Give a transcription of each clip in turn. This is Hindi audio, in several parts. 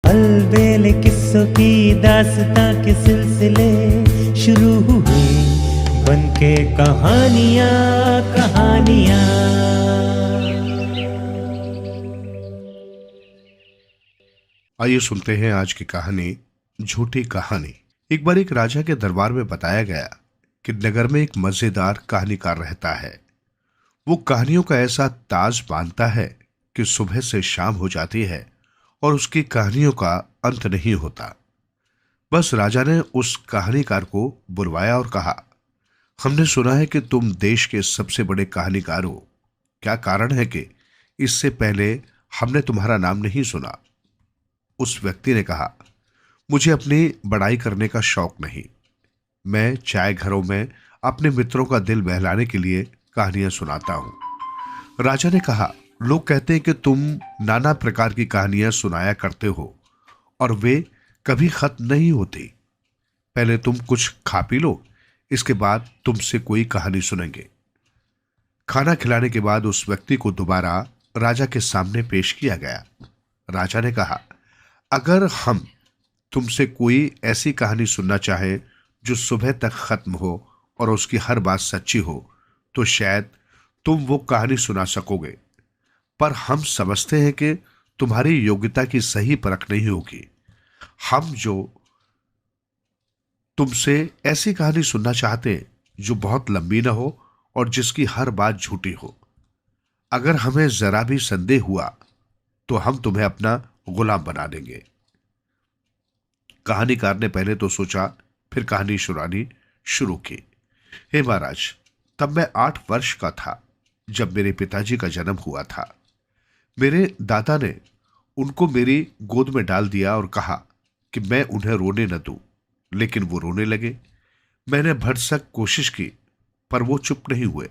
अलबेले किस्सों की दास्तां के सिलसिले शुरू हुए, बनके कहानियां कहानियां। आइए सुनते हैं आज की कहानी, झूठी कहानी। एक बार एक राजा के दरबार में बताया गया कि नगर में एक मजेदार कहानीकार रहता है। वो कहानियों का ऐसा ताज बांधता है कि सुबह से शाम हो जाती है और उसकी कहानियों का अंत नहीं होता। बस राजा ने उस कहानीकार को बुलवाया और कहा, हमने सुना है कि तुम देश के सबसे बड़े कहानीकार हो। क्या कारण है कि इससे पहले हमने तुम्हारा नाम नहीं सुना? उस व्यक्ति ने कहा, मुझे अपनी बड़ाई करने का शौक नहीं। मैं चाय घरों में अपने मित्रों का दिल बहलाने के लिए कहानियां सुनाता हूं। राजा ने कहा, लोग कहते हैं कि तुम नाना प्रकार की कहानियां सुनाया करते हो और वे कभी खत्म नहीं होती। पहले तुम कुछ खा पी लो, इसके बाद तुमसे कोई कहानी सुनेंगे। खाना खिलाने के बाद उस व्यक्ति को दोबारा राजा के सामने पेश किया गया। राजा ने कहा, अगर हम तुमसे कोई ऐसी कहानी सुनना चाहे जो सुबह तक खत्म हो और उसकी हर बात सच्ची हो, तो शायद तुम वो कहानी सुना सकोगे, पर हम समझते हैं कि तुम्हारी योग्यता की सही परख नहीं होगी। हम जो तुमसे ऐसी कहानी सुनना चाहते हैं जो बहुत लंबी ना हो और जिसकी हर बात झूठी हो। अगर हमें जरा भी संदेह हुआ तो हम तुम्हें अपना गुलाम बना देंगे। कहानीकार ने पहले तो सोचा, फिर कहानी सुनानी शुरू की। हे महाराज, तब मैं 8 वर्ष का था जब मेरे पिताजी का जन्म हुआ था। मेरे दादा ने उनको मेरी गोद में डाल दिया और कहा कि मैं उन्हें रोने न दूं, लेकिन वो रोने लगे। मैंने भरसक कोशिश की पर वो चुप नहीं हुए।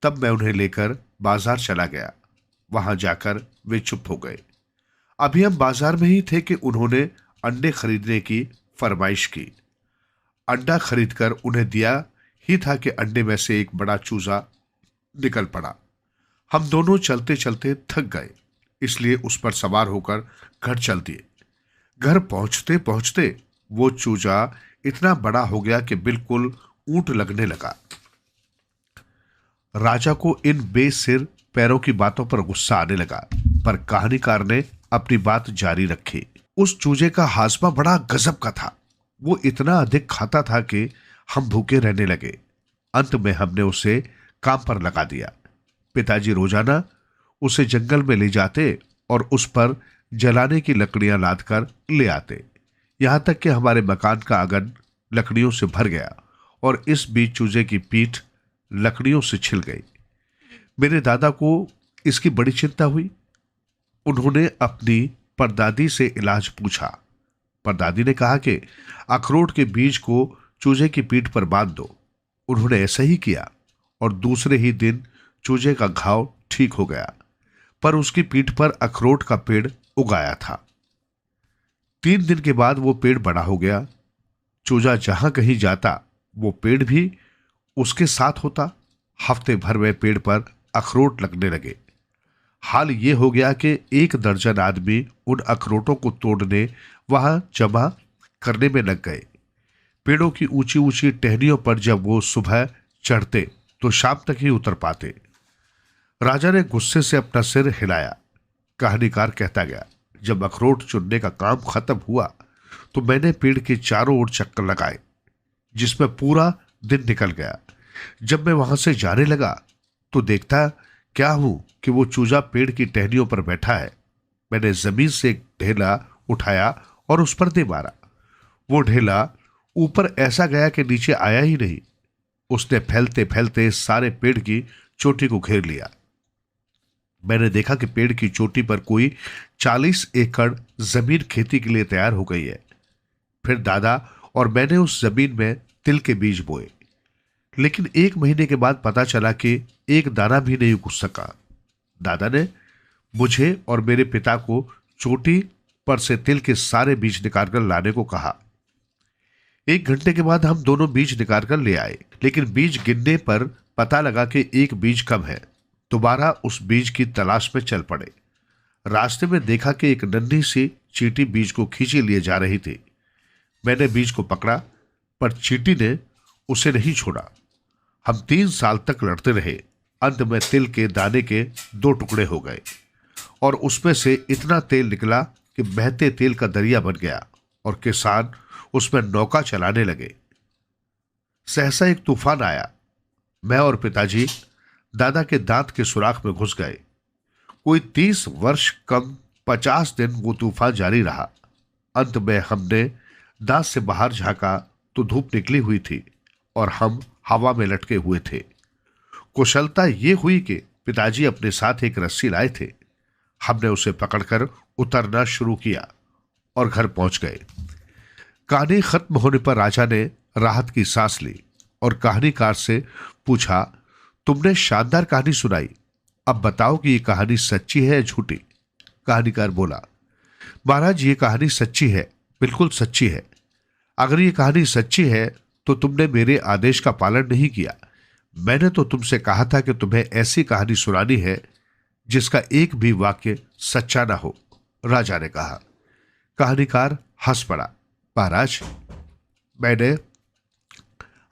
तब मैं उन्हें लेकर बाजार चला गया। वहां जाकर वे चुप हो गए। अभी हम बाजार में ही थे कि उन्होंने अंडे खरीदने की फरमाइश की। अंडा खरीदकर उन्हें दिया ही था कि अंडे में से एक बड़ा चूजा निकल पड़ा। हम दोनों चलते चलते थक गए, इसलिए उस पर सवार होकर घर चल दिए। घर पहुंचते पहुंचते वो चूजा इतना बड़ा हो गया कि बिल्कुल ऊंट लगने लगा। राजा को इन बेसिर पैरों की बातों पर गुस्सा आने लगा, पर कहानीकार ने अपनी बात जारी रखी। उस चूजे का हाजमा बड़ा गजब का था। वो इतना अधिक खाता था कि हम भूखे रहने लगे। अंत में हमने उसे काम पर लगा दिया। पिताजी रोजाना उसे जंगल में ले जाते और उस पर जलाने की लकड़ियां लादकर ले आते। यहां तक कि हमारे मकान का आंगन लकड़ियों से भर गया और इस बीच चूजे की पीठ लकड़ियों से छिल गई। मेरे दादा को इसकी बड़ी चिंता हुई। उन्होंने अपनी परदादी से इलाज पूछा। परदादी ने कहा कि अखरोट के बीज को चूजे की पीठ पर बांध दो। उन्होंने ऐसा ही किया और दूसरे ही दिन चूजे का घाव ठीक हो गया, पर उसकी पीठ पर अखरोट का पेड़ उगाया था। 3 दिन के बाद वो पेड़ बड़ा हो गया। चूजा जहां कहीं जाता वो पेड़ भी उसके साथ होता। हफ्ते भर में पेड़ पर अखरोट लगने लगे। हाल ये हो गया कि 1 दर्जन आदमी उन अखरोटों को तोड़ने वहां जमा करने में लग गए। पेड़ों की ऊंची ऊंची टहनियों पर जब वो सुबह चढ़ते तो शाम तक ही उतर पाते। राजा ने गुस्से से अपना सिर हिलाया। कहानीकार कहता गया, जब अखरोट चुनने का काम खत्म हुआ तो मैंने पेड़ के चारों ओर चक्कर लगाए, जिसमें पूरा दिन निकल गया। जब मैं वहां से जाने लगा तो देखता क्या हूं कि वो चूजा पेड़ की टहनियों पर बैठा है। मैंने जमीन से एक ढेला उठाया और उस पर दे मारा। वो ढेला ऊपर ऐसा गया कि नीचे आया ही नहीं। उसने फैलते फैलते सारे पेड़ की चोटी को घेर लिया। मैंने देखा कि पेड़ की चोटी पर कोई 40 एकड़ जमीन खेती के लिए तैयार हो गई है। फिर दादा और मैंने उस जमीन में तिल के बीज बोए, लेकिन 1 महीने के बाद पता चला कि एक दाना भी नहीं उग सका। दादा ने मुझे और मेरे पिता को चोटी पर से तिल के सारे बीज निकालकर लाने को कहा। 1 घंटे के बाद हम दोनों बीज निकालकर ले आए, लेकिन बीज गिनने पर पता लगा कि एक बीज कम है। दोबारा उस बीज की तलाश में चल पड़े। रास्ते में देखा कि एक नन्ही सी चींटी बीज को खींचे लिए जा रही थी। मैंने बीज को पकड़ा, पर चींटी ने उसे नहीं छोड़ा। हम 3 साल तक लड़ते रहे। अंत में तिल के दाने के 2 टुकड़े हो गए और उसमें से इतना तेल निकला कि बहते तेल का दरिया बन गया और किसान उसमें नौका चलाने लगे। सहसा एक तूफान आया। मैं और पिताजी दादा के दांत के सुराख में घुस गए। कोई 30 वर्ष कम 50 दिन वो तूफान जारी रहा। अंत में हमने दांत से बाहर झांका तो धूप निकली हुई थी और हम हवा में लटके हुए थे। कुशलता ये हुई कि पिताजी अपने साथ एक रस्सी लाए थे। हमने उसे पकड़कर उतरना शुरू किया और घर पहुंच गए। कहानी खत्म होने पर राजा ने राहत की सांस ली और कहानीकार से पूछा, तुमने शानदार कहानी सुनाई, अब बताओ कि ये कहानी सच्ची है या झूठी। कहानीकार बोला, महाराज ये कहानी सच्ची है, बिल्कुल सच्ची है। अगर ये कहानी सच्ची है तो तुमने मेरे आदेश का पालन नहीं किया। मैंने तो तुमसे कहा था कि तुम्हें ऐसी कहानी सुनानी है जिसका एक भी वाक्य सच्चा ना हो। राजा ने कहा। कहानीकार हंस पड़ा, महाराज मैंने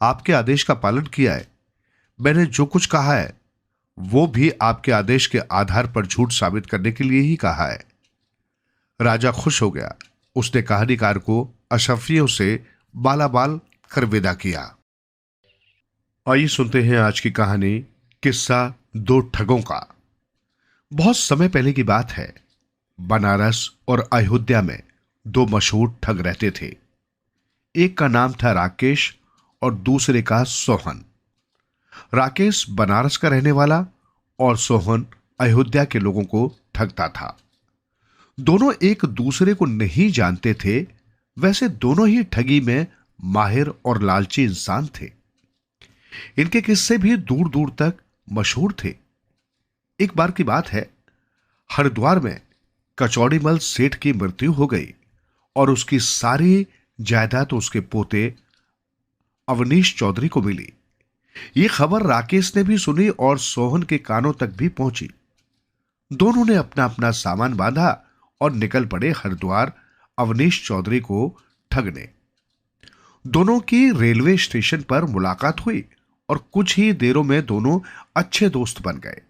आपके आदेश का पालन किया है। मैंने जो कुछ कहा है वो भी आपके आदेश के आधार पर झूठ साबित करने के लिए ही कहा है। राजा खुश हो गया। उसने कहानीकार को अशफियों से बालाबाल कर विदा किया। आइए सुनते हैं आज की कहानी, किस्सा 2 ठगों का। बहुत समय पहले की बात है। बनारस और अयोध्या में 2 मशहूर ठग रहते थे। एक का नाम था राकेश और दूसरे का सोहन। राकेश बनारस का रहने वाला और सोहन अयोध्या के लोगों को ठगता था। दोनों एक दूसरे को नहीं जानते थे। वैसे दोनों ही ठगी में माहिर और लालची इंसान थे। इनके किस्से भी दूर दूर तक मशहूर थे। एक बार की बात है, हरिद्वार में कचौड़ीमल सेठ की मृत्यु हो गई और उसकी सारी जायदाद उसके पोते अवनीश चौधरी को मिली। यह खबर राकेश ने भी सुनी और सोहन के कानों तक भी पहुंची। दोनों ने अपना अपना सामान बांधा और निकल पड़े हरिद्वार अवनीश चौधरी को ठगने। दोनों की रेलवे स्टेशन पर मुलाकात हुई और कुछ ही देरों में दोनों अच्छे दोस्त बन गए।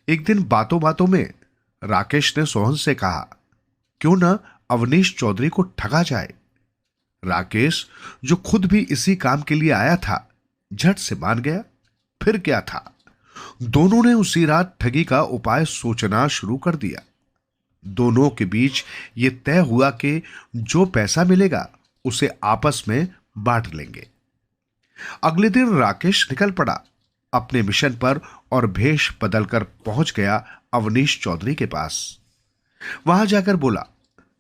एक दिन बातों बातों में राकेश ने सोहन से कहा, क्यों ना अवनीश चौधरी को ठगा जाए। राकेश, जो खुद भी इसी काम के लिए आया था, झट से मान गया। फिर क्या था, दोनों ने उसी रात ठगी का उपाय सोचना शुरू कर दिया। दोनों के बीच यह तय हुआ कि जो पैसा मिलेगा उसे आपस में बांट लेंगे। अगले दिन राकेश निकल पड़ा अपने मिशन पर और भेष बदलकर पहुंच गया अवनीश चौधरी के पास। वहां जाकर बोला,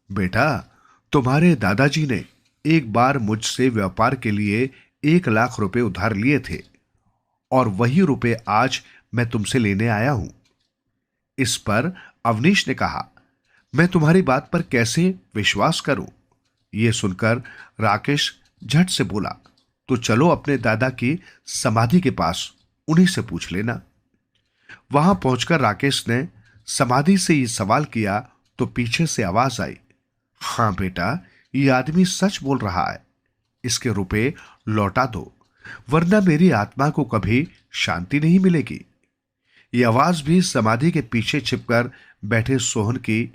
बेटा, तुम्हारे दादाजी ने एक बार मुझसे व्यापार के लिए 1 लाख रुपए उधार लिए थे और वही रुपए आज मैं तुमसे लेने आया हूं। इस पर अवनीश ने कहा, मैं तुम्हारी बात पर कैसे विश्वास करूं। यह सुनकर राकेश झट से बोला, तो चलो अपने दादा की समाधि के पास, उन्हीं से पूछ लेना। वहां पहुंचकर राकेश ने समाधि से यह सवाल किया तो पीछे से आवाज आई, हां बेटा, ये आदमी सच बोल रहा है। इसके रुपए लौटा दो, वरना मेरी आत्मा को कभी शांति नहीं मिलेगी। यह आवाज भी समाधि के पीछे छिपकर बैठे सोहन की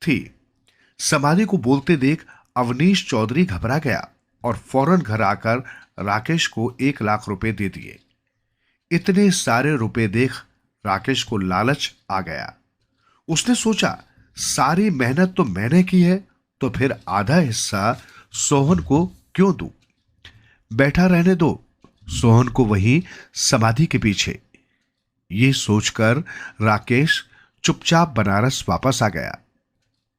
थी। समाधि को बोलते देख अवनीश चौधरी घबरा गया और फौरन घर आकर राकेश को 1 लाख रुपए दे दिए। इतने सारे रुपए देख राकेश को लालच आ गया। उसने सोचा, सारी मेहनत तो मैंने की है, तो फिर आधा हिस्सा सोहन को क्यों दूं? बैठा रहने दो सोहन को वहीं समाधि के पीछे। ये सोचकर राकेश चुपचाप बनारस वापस आ गया।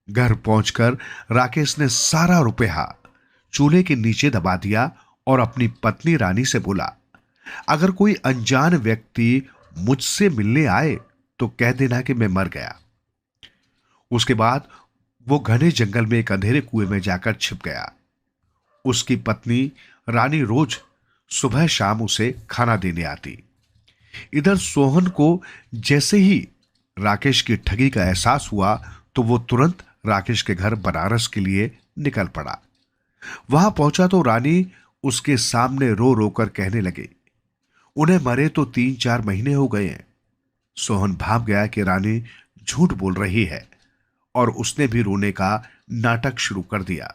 घर पहुंचकर राकेश ने सारा रुपया चूल्हे के नीचे दबा दिया और अपनी पत्नी रानी से बोला, अगर कोई अनजान व्यक्ति मुझसे मिलने आए तो कह देना कि मैं मर गया। उसके बाद वो घने जंगल में एक अंधेरे कुएं में जाकर छिप गया। उसकी पत्नी रानी रोज सुबह शाम उसे खाना देने आती। इधर सोहन को जैसे ही राकेश की ठगी का एहसास हुआ तो वो तुरंत राकेश के घर बनारस के लिए निकल पड़ा। वहां पहुंचा तो रानी उसके सामने रो रो कर कहने लगे, उन्हें मरे तो 3-4 महीने हो गए हैं। सोहन भाप गया कि रानी झूठ बोल रही है और उसने भी रोने का नाटक शुरू कर दिया।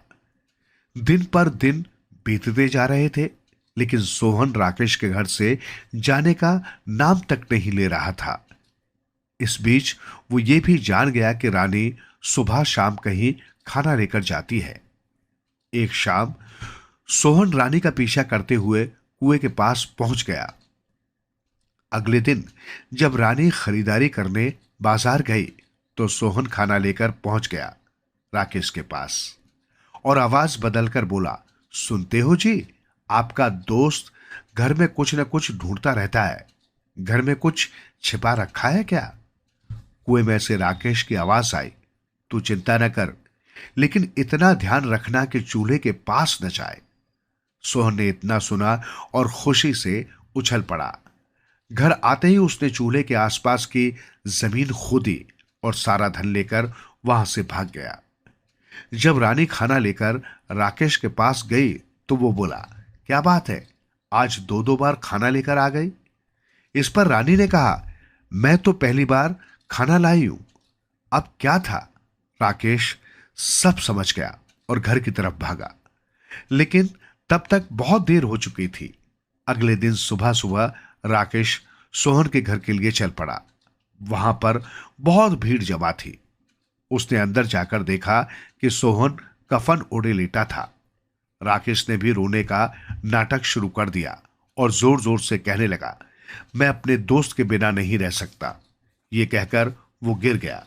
दिन पर दिन बीतते जा रहे थे, लेकिन सोहन राकेश के घर से जाने का नाम तक नहीं ले रहा था। इस बीच वो ये भी जान गया कि रानी सुबह शाम कहीं खाना लेकर जाती है। एक शाम सोहन रानी का पीछा करते हुए कुएं के पास पहुंच गया। अगले दिन जब रानी खरीदारी करने बाजार गई तो सोहन खाना लेकर पहुंच गया राकेश के पास और आवाज बदलकर बोला, सुनते हो जी, आपका दोस्त घर में कुछ न कुछ ढूंढता रहता है। घर में कुछ छिपा रखा है क्या? कुएं में से राकेश की आवाज आई, तू चिंता न कर, लेकिन इतना ध्यान रखना कि चूल्हे के पास न जाए। सोहन ने इतना सुना और खुशी से उछल पड़ा। घर आते ही उसने चूल्हे के आसपास की जमीन खोदी और सारा धन लेकर वहां से भाग गया। जब रानी खाना लेकर राकेश के पास गई तो वो बोला, क्या बात है, आज 2-2 बार खाना लेकर आ गई? इस पर रानी ने कहा, मैं तो पहली बार खाना लाई हूं, अब क्या था? राकेश सब समझ गया और घर की तरफ भागा, लेकिन तब तक बहुत देर हो चुकी थी। अगले दिन सुबह सुबह राकेश सोहन के घर के लिए चल पड़ा। वहां पर बहुत भीड़ जमा थी। उसने अंदर जाकर देखा कि सोहन कफन ओढ़े लेटा था। राकेश ने भी रोने का नाटक शुरू कर दिया और जोर जोर से कहने लगा, मैं अपने दोस्त के बिना नहीं रह सकता। ये कहकर वो गिर गया।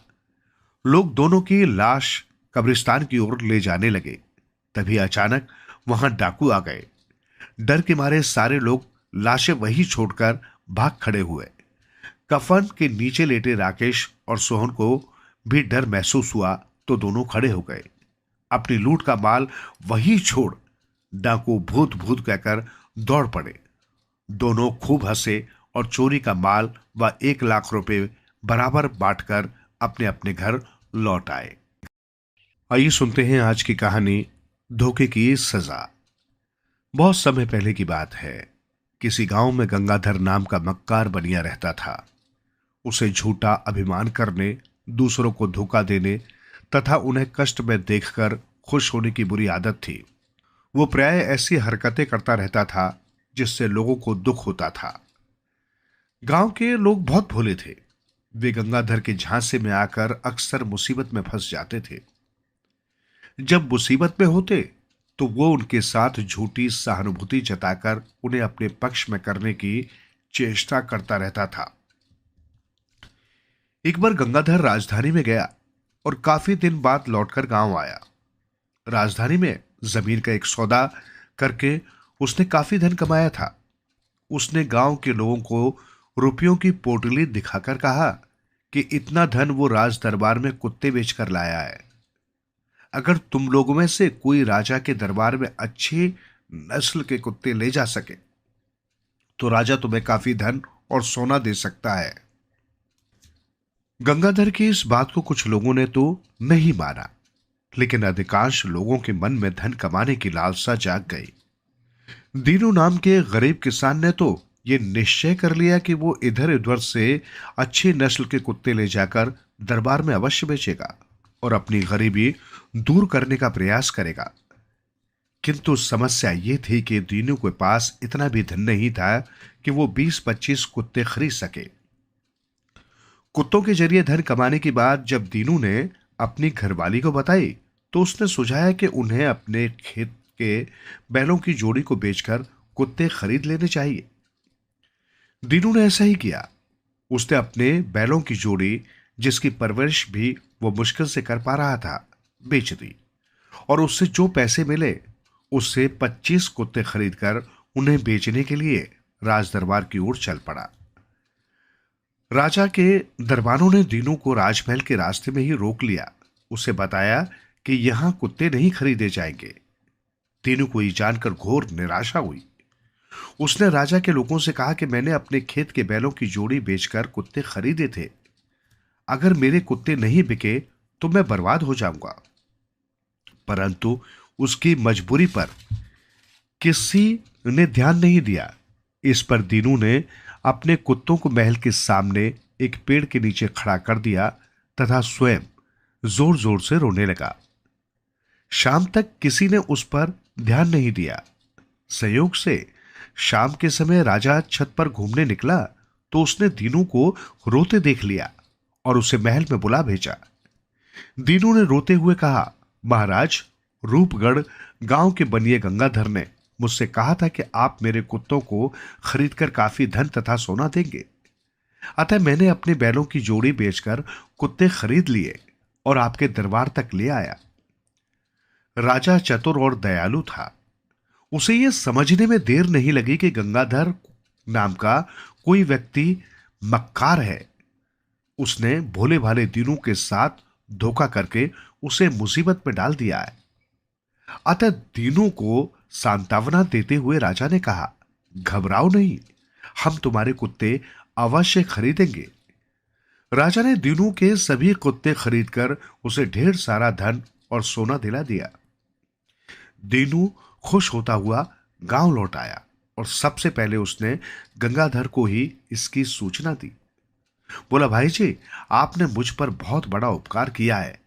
लोग दोनों की लाश कब्रिस्तान की ओर ले जाने लगे। तभी अचानक वहां डाकू आ गए। डर के मारे सारे लोग लाशें वहीं छोड़कर भाग खड़े हुए। कफन के नीचे लेटे राकेश और सोहन को भी डर महसूस हुआ तो दोनों खड़े हो गए। अपनी लूट का माल वहीं छोड़ डाकू भूत भूत कहकर दौड़ पड़े। दोनों खूब हंसे और चोरी का माल व 1 लाख रुपए बराबर बांटकर अपने अपने घर लौट आए। आइए सुनते हैं आज की कहानी, धोखे की सजा। बहुत समय पहले की बात है। किसी गांव में गंगाधर नाम का मक्कार बनिया रहता था। उसे झूठा अभिमान करने, दूसरों को धोखा देने तथा उन्हें कष्ट में देखकर खुश होने की बुरी आदत थी। वो प्राय ऐसी हरकतें करता रहता था जिससे लोगों को दुख होता था। गांव के लोग बहुत भोले थे। वे गंगाधर के झांसे में आकर अक्सर मुसीबत में फंस जाते थे। जब मुसीबत में होते तो वो उनके साथ झूठी सहानुभूति जताकर उन्हें अपने पक्ष में करने की चेष्टा करता रहता था। एक बार गंगाधर राजधानी में गया और काफी दिन बाद लौटकर गांव आया। राजधानी में जमीन का एक सौदा करके उसने काफी धन कमाया था। उसने गांव के लोगों को रुपयों की पोटली दिखाकर कहा कि इतना धन वो राज दरबार में कुत्ते बेचकर लाया है। अगर तुम लोगों में से कोई राजा के दरबार में अच्छी नस्ल के कुत्ते ले जा सके तो राजा तुम्हें काफी धन और सोना दे सकता है। गंगाधर की इस बात को कुछ लोगों ने तो नहीं माना, लेकिन अधिकांश लोगों के मन में धन कमाने की लालसा जाग गई। दीनू नाम के गरीब किसान ने तो ये निश्चय कर लिया कि वो इधर उधर से अच्छी नस्ल के कुत्ते ले जाकर दरबार में अवश्य बेचेगा और अपनी गरीबी दूर करने का प्रयास करेगा। किंतु समस्या ये थी कि दीनू के पास इतना भी धन नहीं था कि वो 20-25 कुत्ते खरीद सके। कुत्तों के जरिए धन कमाने की बात जब दीनू ने अपनी घरवाली को बताई तो उसने सुझाया कि उन्हें अपने खेत के बैलों की जोड़ी को बेचकर कुत्ते खरीद लेने चाहिए। दीनू ने ऐसा ही किया। उसने अपने बैलों की जोड़ी, जिसकी परवरिश भी वो मुश्किल से कर पा रहा था, बेच दी और उससे जो पैसे मिले उससे 25 कुत्ते खरीदकर उन्हें बेचने के लिए राज दरबार की ओर चल पड़ा। राजा के दरबारों ने दीनू को राजमहल के रास्ते में ही रोक लिया। उसे बताया कि यहां कुत्ते नहीं खरीदे जाएंगे। दीनू को ये जानकर घोर निराशा हुई। उसने राजा के लोगों से कहा कि मैंने अपने खेत के बैलों की जोड़ी बेचकर कुत्ते खरीदे थे। अगर मेरे कुत्ते नहीं बिके तो मैं बर्बाद हो जाऊंगा। परंतु उसकी मजबूरी पर किसी ने ध्यान नहीं दिया। इस पर दीनू ने अपने कुत्तों को महल के सामने एक पेड़ के नीचे खड़ा कर दिया तथा स्वयं जोर जोर से रोने लगा। शाम तक किसी ने उस पर ध्यान नहीं दिया। संयोग से शाम के समय राजा छत पर घूमने निकला तो उसने दीनू को रोते देख लिया और उसे महल में बुला भेजा। दीनू ने रोते हुए कहा, महाराज, रूपगढ़ गांव के बनिए गंगाधर ने मुझसे कहा था कि आप मेरे कुत्तों को खरीदकर काफी धन तथा सोना देंगे। अतः मैंने अपने बैलों की जोड़ी बेचकर कुत्ते खरीद लिए और आपके दरबार तक ले आया। राजा चतुर और दयालु था। उसे यह समझने में देर नहीं लगी कि गंगाधर नाम का कोई व्यक्ति मक्कार है। उसने भोले भाले दीनू के साथ धोखा करके उसे मुसीबत में डाल दिया है। अतः दीनू को सांत्वना देते हुए राजा ने कहा, घबराओ नहीं, हम तुम्हारे कुत्ते अवश्य खरीदेंगे। राजा ने दीनू के सभी कुत्ते खरीदकर उसे ढेर सारा धन और सोना दिला दिया। दीनू खुश होता हुआ गांव लौट आया और सबसे पहले उसने गंगाधर को ही इसकी सूचना दी। बोला, भाई जी, आपने मुझ पर बहुत बड़ा उपकार किया है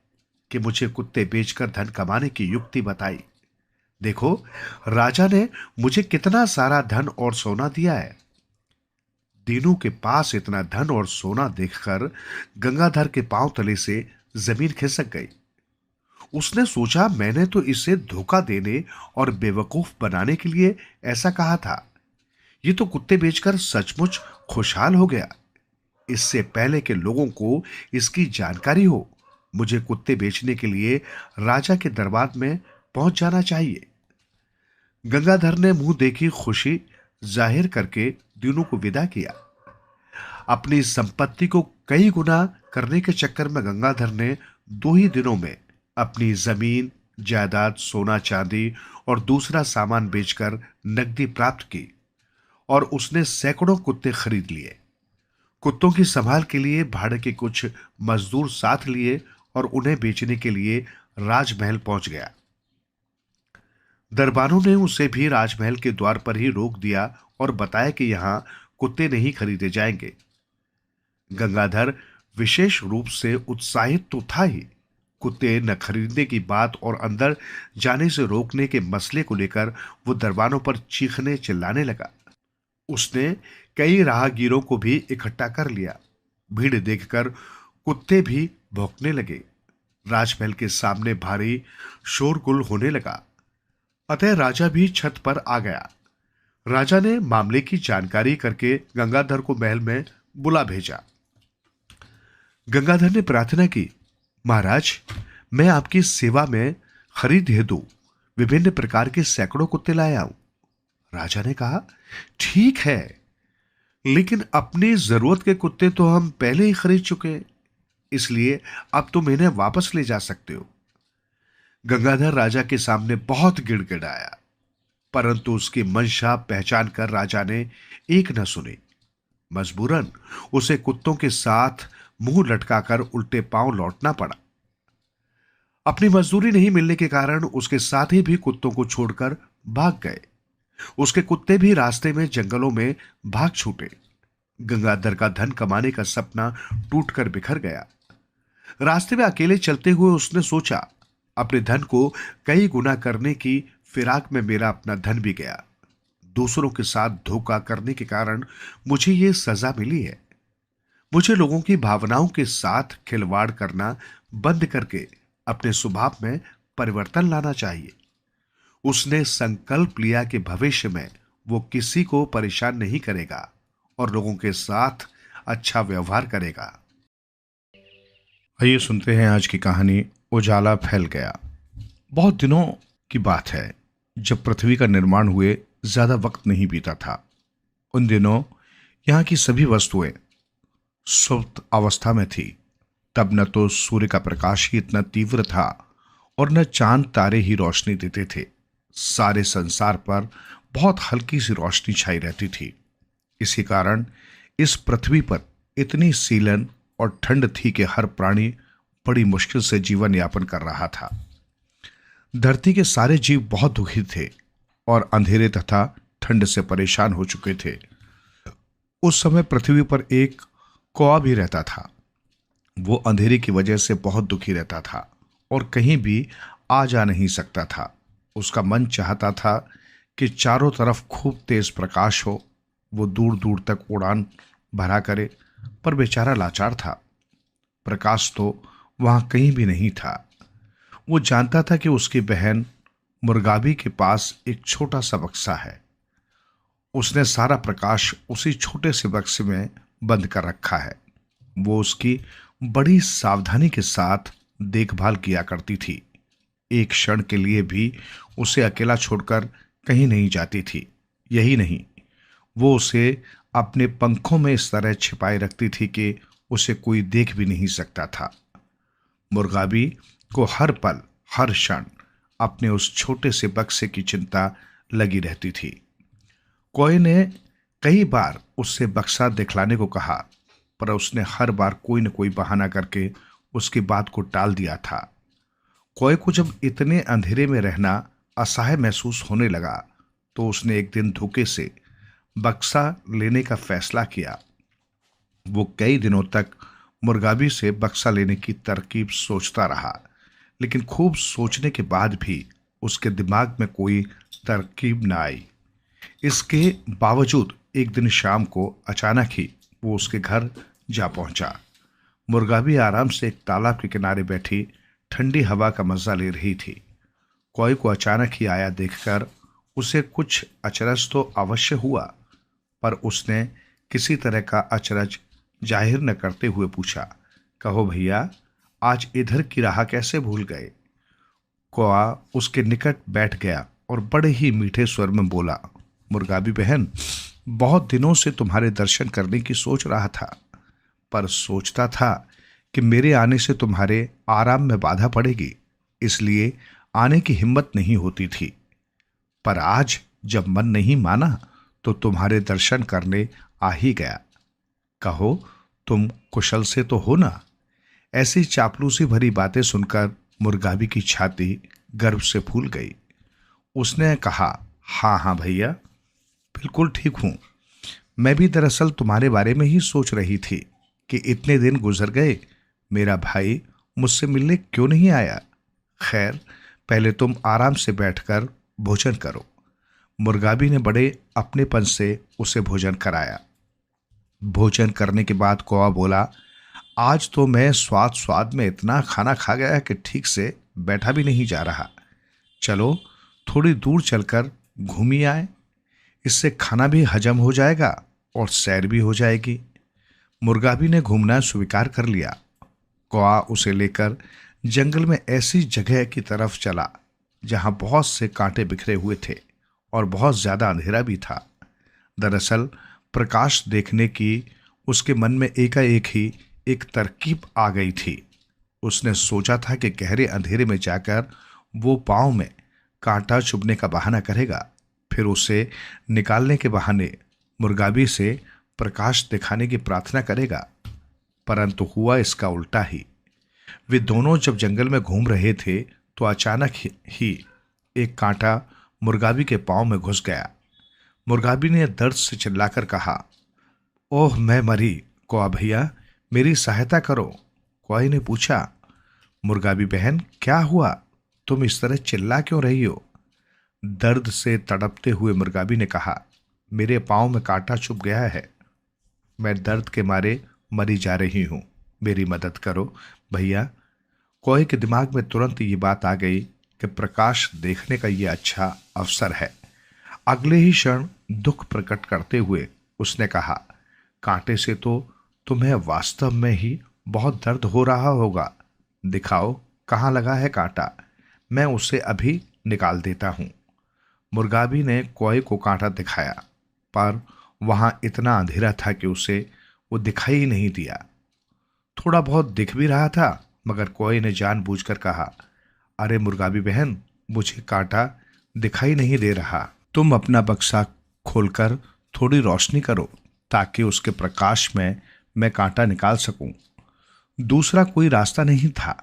कि मुझे कुत्ते बेचकर धन कमाने की युक्ति बताई। देखो, राजा ने मुझे कितना सारा धन और सोना दिया है। दीनू के पास इतना धन और सोना देखकर गंगाधर के पांव तले से जमीन खिसक गई। उसने सोचा, मैंने तो इसे धोखा देने और बेवकूफ बनाने के लिए ऐसा कहा था। ये तो कुत्ते बेचकर सचमुच खुशहाल हो गया। इससे पहले के लोगों को इसकी जानकारी हो, मुझे कुत्ते बेचने के लिए राजा के दरबार में पहुंच जाना चाहिए। गंगाधर ने मुंह देखी खुशी जाहिर करके दीनू को विदा किया। अपनी संपत्ति को कई गुना करने के चक्कर में गंगाधर ने 2 ही दिनों में अपनी जमीन, जायदाद, सोना चांदी और दूसरा सामान बेचकर नकदी प्राप्त की और उसने सैकड़ों कुत्ते खरीद लिए। कुत्तों की संभाल के लिए भाड़े के कुछ मजदूर साथ लिए और उन्हें बेचने के लिए राजमहल पहुंच गया। दरबारों ने उसे भी राजमहल के द्वार पर ही रोक दिया और बताया कि यहां कुत्ते नहीं खरीदे जाएंगे। गंगाधर विशेष रूप से उत्साहित तो था ही। कुत्ते न खरीदने की बात और अंदर जाने से रोकने के मसले को लेकर वो दरबारों पर चीखने चिल्लाने लगा। उसने कई राहगीरों को भी इकट्ठा कर लिया। भीड़ देखकर कुत्ते भी भौंकने लगे। राजमहल के सामने भारी शोरगुल होने लगा। अतः राजा भी छत पर आ गया। राजा ने मामले की जानकारी करके गंगाधर को महल में बुला भेजा। गंगाधर ने प्रार्थना की, महाराज, मैं आपकी सेवा में खरीद हेतु विभिन्न प्रकार के सैकड़ों कुत्ते लाया हूं। राजा ने कहा, ठीक है, लेकिन अपनी जरूरत के कुत्ते तो हम पहले ही खरीद चुके हैं, इसलिए अब तुम इन्हें वापस ले जा सकते हो। गंगाधर राजा के सामने बहुत गिड़गिड़ाया, परंतु उसकी मंशा पहचान कर राजा ने एक न सुनी। मजबूरन उसे कुत्तों के साथ मुंह लटकाकर उल्टे पांव लौटना पड़ा। अपनी मजदूरी नहीं मिलने के कारण उसके साथी भी कुत्तों को छोड़कर भाग गए। उसके कुत्ते भी रास्ते में जंगलों में भाग छूटे। गंगाधर का धन कमाने का सपना टूटकर बिखर गया। रास्ते में अकेले चलते हुए उसने सोचा, अपने धन को कई गुना करने की फिराक में मेरा अपना धन भी गया। दूसरों के साथ धोखा करने के कारण मुझे ये सजा मिली है। मुझे लोगों की भावनाओं के साथ खिलवाड़ करना बंद करके अपने स्वभाव में परिवर्तन लाना चाहिए। उसने संकल्प लिया कि भविष्य में वो किसी को परेशान नहीं करेगा और लोगों के साथ अच्छा व्यवहार करेगा। आइए सुनते हैं आज की कहानी, उजाला फैल गया। बहुत दिनों की बात है, जब पृथ्वी का निर्माण हुए ज्यादा वक्त नहीं बीता था। उन दिनों यहाँ की सभी वस्तुएं सुप्त अवस्था में थी। तब न तो सूर्य का प्रकाश ही इतना तीव्र था और न चांद तारे ही रोशनी देते थे। सारे संसार पर बहुत हल्की सी रोशनी छाई रहती थी। इसी कारण इस पृथ्वी पर इतनी सीलन और ठंड थी कि हर प्राणी बड़ी मुश्किल से जीवन यापन कर रहा था। धरती के सारे जीव बहुत दुखी थे और अंधेरे तथा ठंड से परेशान हो चुके थे। उस समय पृथ्वी पर एक कौवा भी रहता था। वो अंधेरे की वजह से बहुत दुखी रहता था और कहीं भी आ जा नहीं सकता था। उसका मन चाहता था कि चारों तरफ खूब तेज प्रकाश हो, वो दूर दूर तक उड़ान भरा करे, पर बेचारा लाचार था। प्रकाश तो वहां कहीं भी नहीं था। वो जानता था कि उसकी बहन मुर्गाबी के पास एक छोटा सा बक्सा है। उसने सारा प्रकाश उसी छोटे से बक्से में बंद कर रखा है। वो उसकी बड़ी सावधानी के साथ देखभाल किया करती थी। एक क्षण के लिए भी उसे अकेला छोड़कर कहीं नहीं जाती थी। यही नहीं, वो उसे अपने पंखों में इस तरह छिपाए रखती थी कि उसे कोई देख भी नहीं सकता था। मुर्गाबी को हर पल हर क्षण अपने उस छोटे से बक्से की चिंता लगी रहती थी। कौवे ने कई बार उससे बक्सा दिखलाने को कहा, पर उसने हर बार कोई न कोई बहाना करके उसकी बात को टाल दिया था। कौवे को जब इतने अंधेरे में रहना असहाय महसूस होने लगा तो उसने एक दिन धोखे से बक्सा लेने का फैसला किया। वो कई दिनों तक मुर्गाबी से बक्सा लेने की तरकीब सोचता रहा, लेकिन खूब सोचने के बाद भी उसके दिमाग में कोई तरकीब न आई। इसके बावजूद एक दिन शाम को अचानक ही वो उसके घर जा पहुंचा। मुर्गाबी आराम से एक तालाब के किनारे बैठी ठंडी हवा का मजा ले रही थी। कौवे को अचानक ही आया देखकर उसे कुछ अचरज तो अवश्य हुआ, पर उसने किसी तरह का अचरज जाहिर न करते हुए पूछा, कहो भैया, आज इधर की राह कैसे भूल गए? कौवा उसके निकट बैठ गया और बड़े ही मीठे स्वर में बोला, मुर्गाबी बहन, बहुत दिनों से तुम्हारे दर्शन करने की सोच रहा था, पर सोचता था कि मेरे आने से तुम्हारे आराम में बाधा पड़ेगी, इसलिए आने की हिम्मत नहीं होती थी। पर आज जब मन नहीं माना तो तुम्हारे दर्शन करने आ ही गया। कहो, तुम कुशल से तो हो ना? ऐसी चापलूसी भरी बातें सुनकर मुर्गाबी की छाती गर्व से फूल गई। उसने कहा, हाँ हाँ भैया, बिल्कुल ठीक हूं। मैं भी दरअसल तुम्हारे बारे में ही सोच रही थी कि इतने दिन गुजर गए, मेरा भाई मुझसे मिलने क्यों नहीं आया। खैर, पहले तुम आराम से बैठकर भोजन करो। मुर्गाबी ने बड़े अपनेपन से उसे भोजन कराया। भोजन करने के बाद कौवा बोला, आज तो मैं स्वाद स्वाद में इतना खाना खा गया कि ठीक से बैठा भी नहीं जा रहा। चलो थोड़ी दूर चलकर घूम ही आए, इससे खाना भी हजम हो जाएगा और सैर भी हो जाएगी। मुर्गाबी ने घूमना स्वीकार कर लिया। कौवा उसे लेकर जंगल में ऐसी जगह की तरफ चला जहां बहुत से कांटे बिखरे हुए थे और बहुत ज्यादा अंधेरा भी था। दरअसल प्रकाश देखने की उसके मन में एकाएक ही एक तरकीब आ गई थी। उसने सोचा था कि गहरे अंधेरे में जाकर वो पांव में कांटा चुभने का बहाना करेगा, फिर उसे निकालने के बहाने मुर्गाबी से प्रकाश दिखाने की प्रार्थना करेगा। परंतु हुआ इसका उल्टा ही। वे दोनों जब जंगल में घूम रहे थे तो अचानक ही एक कांटा मुर्गाबी के पांव में घुस गया। मुर्गाबी ने दर्द से चिल्लाकर कहा, ओह मैं मरी, कौवा भैया मेरी सहायता करो। कौवे ने पूछा, मुर्गाबी बहन क्या हुआ, तुम इस तरह चिल्ला क्यों रही हो? दर्द से तड़पते हुए मुर्गाबी ने कहा, मेरे पांव में कांटा चुभ गया है, मैं दर्द के मारे मरी जा रही हूं, मेरी मदद करो भैया। कौवे के दिमाग में तुरंत ये बात आ गई कि प्रकाश देखने का ये अच्छा अवसर है। अगले ही क्षण दुख प्रकट करते हुए उसने कहा, कांटे से तो तुम्हें वास्तव में ही बहुत दर्द हो रहा होगा, दिखाओ कहाँ लगा है कांटा, मैं उसे अभी निकाल देता हूं। मुर्गाबी ने कौवे को कांटा दिखाया, पर वहां इतना अंधेरा था कि उसे वो दिखाई ही नहीं दिया। थोड़ा बहुत दिख भी रहा था, मगर कौवे ने जानबूझकर कहा, अरे मुर्गाबी बहन, मुझे कांटा दिखाई नहीं दे रहा, तुम अपना बक्सा खोलकर थोड़ी रोशनी करो ताकि उसके प्रकाश में मैं कांटा निकाल सकूं। दूसरा कोई रास्ता नहीं था,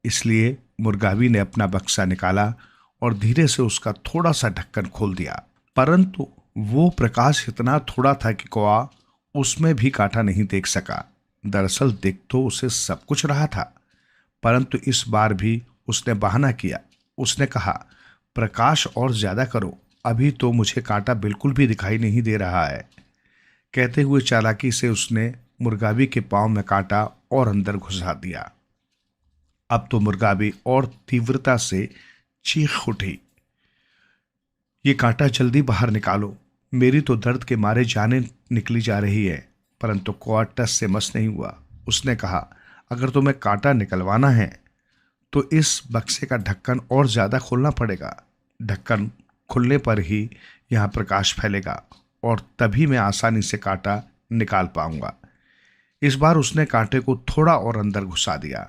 इसलिए मुर्गावी ने अपना बक्सा निकाला और धीरे से उसका थोड़ा सा ढक्कन खोल दिया। परंतु वो प्रकाश इतना थोड़ा था कि कौआ उसमें भी कांटा नहीं देख सका। दरअसल देख तो उसे सब कुछ रहा था, परंतु इस बार भी उसने बहाना किया। उसने कहा, प्रकाश और ज्यादा करो, अभी तो मुझे कांटा बिल्कुल भी दिखाई नहीं दे रहा है। कहते हुए चालाकी से उसने मुर्गावी के पांव में कांटा और अंदर घुसा दिया। अब तो मुर्गावी और तीव्रता से चीख उठी, ये कांटा जल्दी बाहर निकालो, मेरी तो दर्द के मारे जाने निकली जा रही है। परंतु कौआ टस से मस नहीं हुआ। उसने कहा, अगर तुम्हें कांटा निकलवाना है तो इस बक्से का ढक्कन और ज्यादा खोलना पड़ेगा। ढक्कन खुलने पर ही यहाँ प्रकाश फैलेगा और तभी मैं आसानी से कांटा निकाल पाऊंगा। इस बार उसने कांटे को थोड़ा और अंदर घुसा दिया।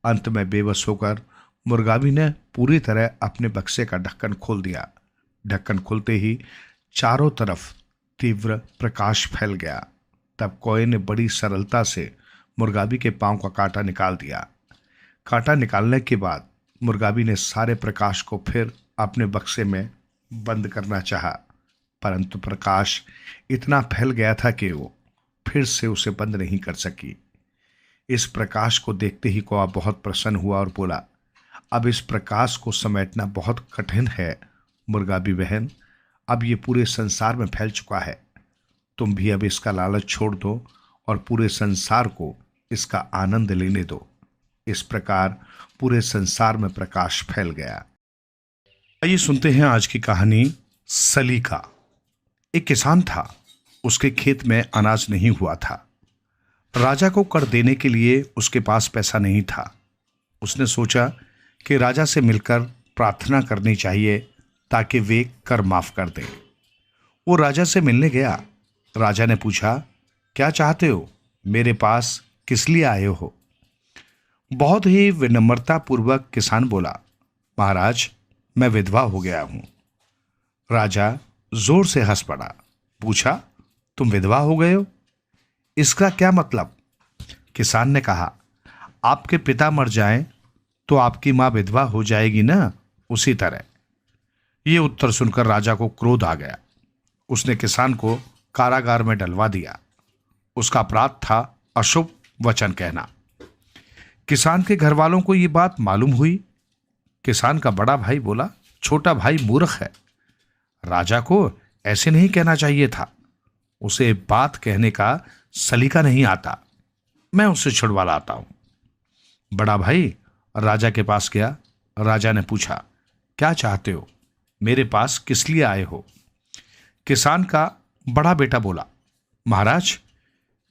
अंत में बेबस होकर मुर्गावी ने पूरी तरह अपने बक्से का ढक्कन खोल दिया। ढक्कन खुलते ही चारों तरफ तीव्र प्रकाश फैल गया। तब कौए ने बड़ी सरलता से मुर्गावी के पांव का कांटा निकाल दिया। कांटा निकालने के बाद मुर्गावी ने सारे प्रकाश को फिर अपने बक्से में बंद करना चाहा, परंतु प्रकाश इतना फैल गया था कि वो फिर से उसे बंद नहीं कर सकी। इस प्रकाश को देखते ही कौआ बहुत प्रसन्न हुआ और बोला, अब इस प्रकाश को समेटना बहुत कठिन है मुर्गावी बहन, अब ये पूरे संसार में फैल चुका है। तुम भी अब इसका लालच छोड़ दो और पूरे संसार को इसका आनंद लेने दो। इस प्रकार पूरे संसार में प्रकाश फैल गया। आइए सुनते हैं आज की कहानी सलीका। एक किसान था, उसके खेत में अनाज नहीं हुआ था। राजा को कर देने के लिए उसके पास पैसा नहीं था। उसने सोचा कि राजा से मिलकर प्रार्थना करनी चाहिए ताकि वे कर माफ कर दें। वो राजा से मिलने गया। राजा ने पूछा, क्या चाहते हो, मेरे पास किस लिए आए हो? बहुत ही विनम्रता पूर्वक किसान बोला, महाराज मैं विधवा हो गया हूं। राजा जोर से हंस पड़ा, पूछा, तुम विधवा हो गए हो, इसका क्या मतलब? किसान ने कहा, आपके पिता मर जाएं तो आपकी मां विधवा हो जाएगी ना, उसी तरह। ये उत्तर सुनकर राजा को क्रोध आ गया। उसने किसान को कारागार में डलवा दिया। उसका अपराध था अशुभ वचन कहना। किसान के घर वालों को ये बात मालूम हुई। किसान का बड़ा भाई बोला, छोटा भाई मूर्ख है, राजा को ऐसे नहीं कहना चाहिए था, उसे बात कहने का सलीका नहीं आता, मैं उसे छुड़वा लाता हूं। बड़ा भाई राजा के पास गया। राजा ने पूछा, क्या चाहते हो, मेरे पास किस लिए आए हो? किसान का बड़ा बेटा बोला, महाराज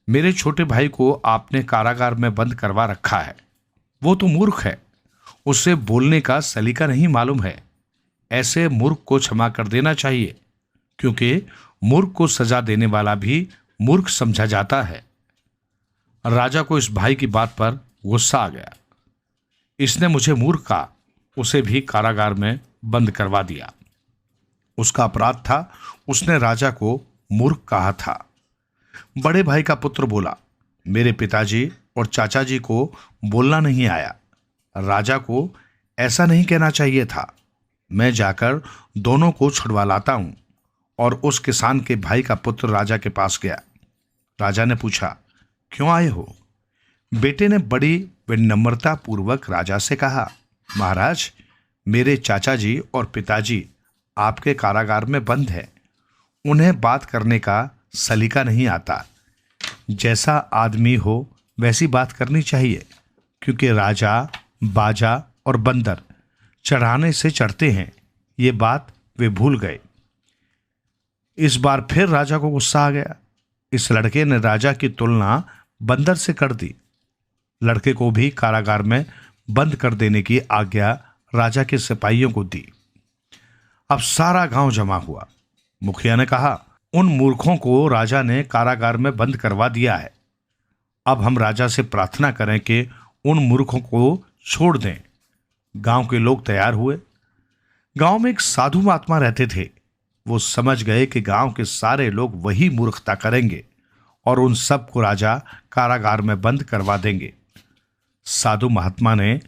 मेरे छोटे भाई को आपने कारागार में बंद करवा रखा है। वो तो मूर्ख है, उसे बोलने का सलीका नहीं मालूम है। ऐसे मूर्ख को क्षमा कर देना चाहिए, क्योंकि मूर्ख को सजा देने वाला भी मूर्ख समझा जाता है। राजा को इस भाई की बात पर गुस्सा आ गया। इसने मुझे मूर्ख कहा, उसे भी कारागार में बंद करवा दिया। उसका अपराध था, उसने राजा को मूर्ख कहा था। बड़े भाई का पुत्र बोला, मेरे पिताजी और चाचा जी को बोलना नहीं आया, राजा को ऐसा नहीं कहना चाहिए था, मैं जाकर दोनों को छुड़वा लाता हूं। और उस किसान के भाई का पुत्र राजा के पास गया। राजा ने पूछा, क्यों आए हो? बेटे ने बड़ी विनम्रता पूर्वक राजा से कहा, महाराज मेरे चाचा जी और पिताजी आपके कारागार में बंद है, उन्हें बात करने का सलीका नहीं आता। जैसा आदमी हो वैसी बात करनी चाहिए, क्योंकि राजा बाजा और बंदर चढ़ाने से चढ़ते हैं, ये बात वे भूल गए। इस बार फिर राजा को गुस्सा आ गया। इस लड़के ने राजा की तुलना बंदर से कर दी। लड़के को भी कारागार में बंद कर देने की आज्ञा राजा के सिपाहियों को दी। अब सारा गांव जमा हुआ। मुखिया ने कहा, उन मूर्खों को राजा ने कारागार में बंद करवा दिया है। अब हम राजा से प्रार्थना करें कि उन मूर्खों को छोड़ दें। गांव के लोग तैयार हुए। गांव में एक साधु महात्मा रहते थे। वो समझ गए कि गांव के सारे लोग वही मूर्खता करेंगे और उन सब को राजा कारागार में बंद करवा देंगे। साधु महात्मा ने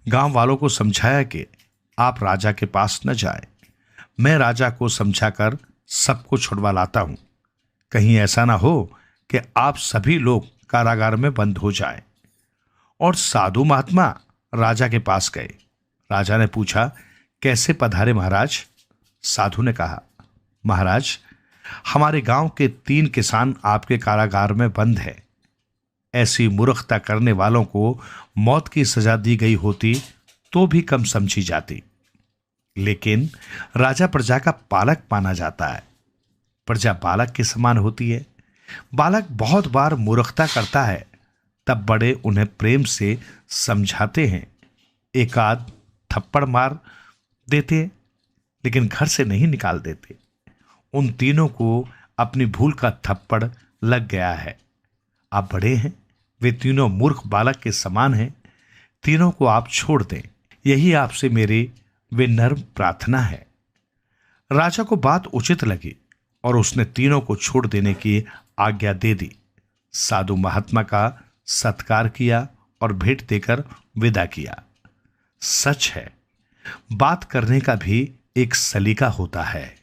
गांव वालों को समझाया कि आप राजा के पास न जाएं। मैं राजा को समझाकर सबको छुड़वा लाता हूं। कहीं ऐसा ना हो कि आप सभी लोग कारागार में बंद हो जाएं। और साधु महात्मा राजा के पास गए। राजा ने पूछा, कैसे पधारे महाराज? साधु ने कहा, महाराज, हमारे गांव के 3 किसान आपके कारागार में बंद है। ऐसी मूर्खता करने वालों को मौत की सजा दी गई होती तो भी कम समझी जाती। लेकिन राजा प्रजा का पालक माना जाता है। प्रजा बालक के समान होती है। बालक बहुत बार मूर्खता करता है, तब बड़े उन्हें प्रेम से समझाते हैं, एक आध थप्पड़ मार देते, लेकिन घर से नहीं निकाल देते। उन तीनों को अपनी भूल का थप्पड़ लग गया है। आप बड़े हैं, वे तीनों मूर्ख बालक के समान हैं। तीनों को आप छोड़ दें, यही आपसे मेरी विनम्र प्रार्थना है। राजा को बात उचित लगी और उसने तीनों को छोड़ देने की आज्ञा दे दी। साधु महात्मा का सत्कार किया और भेंट देकर विदा किया। सच है, बात करने का भी एक सलीका होता है।